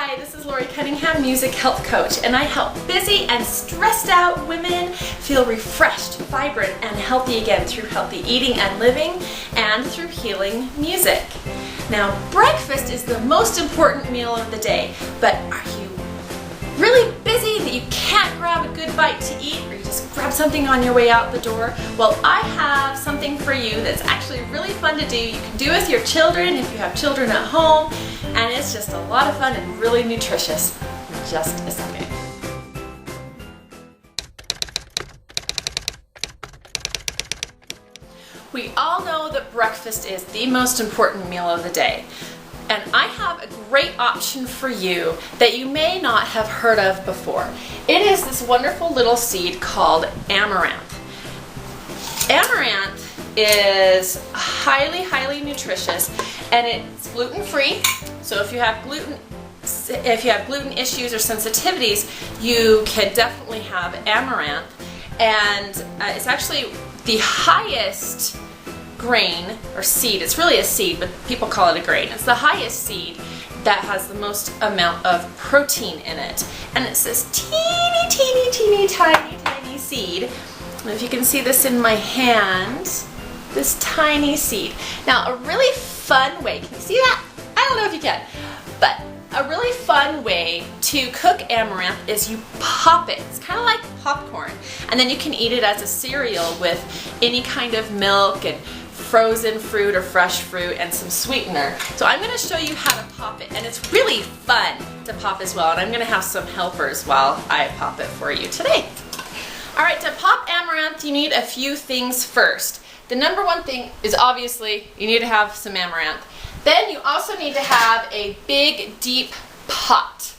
Hi, this is Cunningham, music health coach, and I help busy and stressed out women feel refreshed, vibrant, and healthy again through healthy eating and living and through healing music. Now, breakfast is the most important meal of the day, but are you really busy that you can't grab a good bite to eat, or you just grab something on your way out the door? Well, I have something for you that's actually really fun to do. You can do with your children if you have children at home, and it's just a lot of fun and really nutritious. Just a second. We all know that breakfast is the most important meal of the day. And I have a great option for you that you may not have heard of before. It is this wonderful little seed called Amaranth. Amaranth is highly, highly nutritious, and it's gluten-free. So if you have gluten issues or sensitivities, you can definitely have Amaranth. And it's actually the highest grain or seed. It's really a seed, but people call it a grain. It's the highest seed that has the most amount of protein in it. And it's this teeny, teeny, teeny, tiny, tiny seed. And if you can see this in my hand, this tiny seed. Now, a really fun way, can you see that? I don't know if you can, but a really fun way to cook amaranth is you pop it. It's kind of like popcorn. And then you can eat it as a cereal with any kind of milk and frozen fruit or fresh fruit and some sweetener. So I'm going to show you how to pop it, and it's really fun to pop as well, and I'm going to have some helpers while I pop it for you today. Alright, to pop amaranth you need a few things first. The number one thing is obviously you need to have some amaranth. Then you also need to have a big deep pot.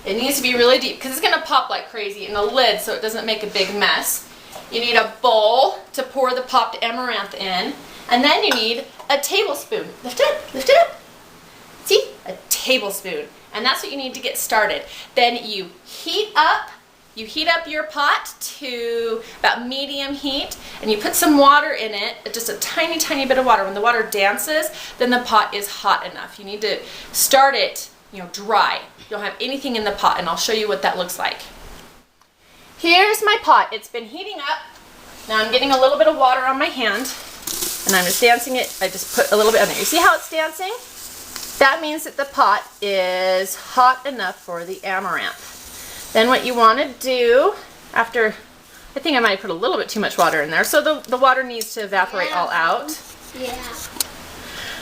It needs to be really deep because it's going to pop like crazy, in a lid so it doesn't make a big mess. You need a bowl to pour the popped amaranth in. And then you need a tablespoon. Lift it up. See? A tablespoon. And that's what you need to get started. Then you heat up your pot to about medium heat, and you put some water in it, just a tiny, tiny bit of water. When the water dances, then the pot is hot enough. You need to start it, dry. You don't have anything in the pot, and I'll show you what that looks like. Here's my pot. It's been heating up. Now I'm getting a little bit of water on my hand, and I'm just dancing it. I just put a little bit on there. You see how it's dancing? That means that the pot is hot enough for the amaranth. Then what you want to do after, I think I might have put a little bit too much water in there, so the water needs to evaporate all out. Yeah.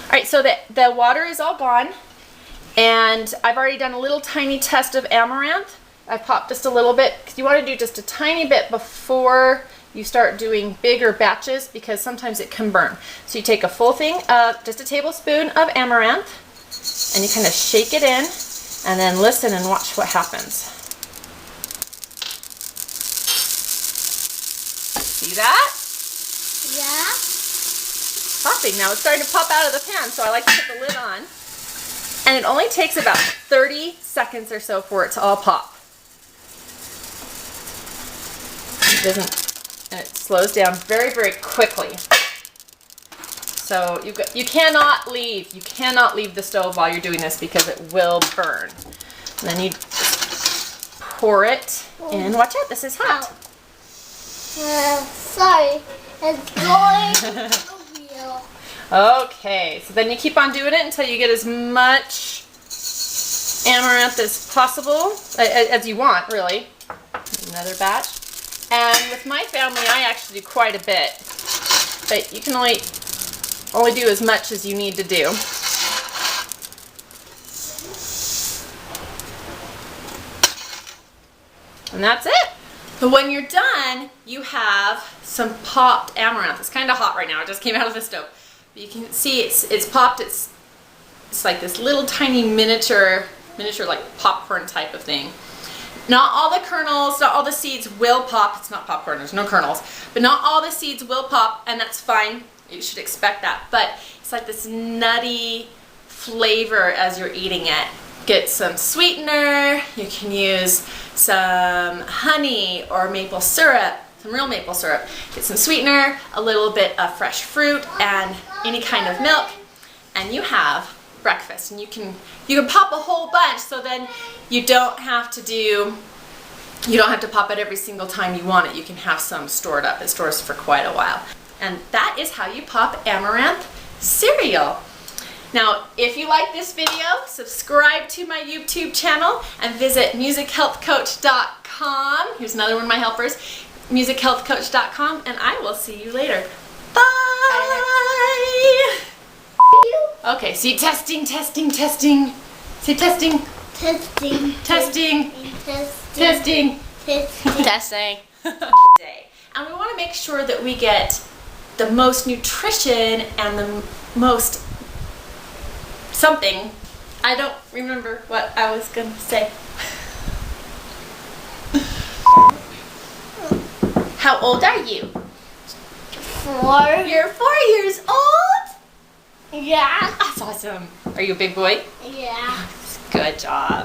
Alright, so the water is all gone, and I've already done a little tiny test of amaranth. I popped just a little bit, because you want to do just a tiny bit before you start doing bigger batches, because sometimes it can burn. So you take a full thing of, just a tablespoon of amaranth, and you kind of shake it in, and then listen and watch what happens. See that? Yeah. Popping. Now it's starting to pop out of the pan, so I like to put the lid on. And it only takes about 30 seconds or so for it to all pop. And it slows down very, very quickly. So you cannot leave the stove while you're doing this, because it will burn. And then you pour it in. Watch out, this is hot. Sorry, it's going over you. Okay, so then you keep on doing it until you get as much amaranth as possible, as you want, really. Another batch. And with my family, I actually do quite a bit, but you can only do as much as you need to do. And that's it. But when you're done, you have some popped amaranth. It's kind of hot right now. It just came out of the stove. But you can see it's popped. It's like this little tiny miniature like popcorn type of thing. Not all the kernels, not all the seeds will pop. It's not popcorn, there's no kernels. But not all the seeds will pop, and that's fine. You should expect that. But it's like this nutty flavor as you're eating it. Get some sweetener. You can use some honey or maple syrup, some real maple syrup. Get some sweetener, a little bit of fresh fruit, and any kind of milk, and you have breakfast, and you can pop a whole bunch, so then you don't have to pop it every single time you want it. You can have some stored up. It stores for quite a while. And that is how you pop Amaranth cereal. Now, if you like this video, subscribe to my YouTube channel and visit musichealthcoach.com. Here's another one of my helpers, musichealthcoach.com, and I will see you later. Bye! Okay, see, testing. Say testing. Testing. Testing. Testing. Testing. And we want to make sure that we get the most nutrition and the most something. I don't remember what I was going to say. How old are you? 4. You're 4 years old? Yeah. That's awesome. Are you a big boy? Yeah. Good job.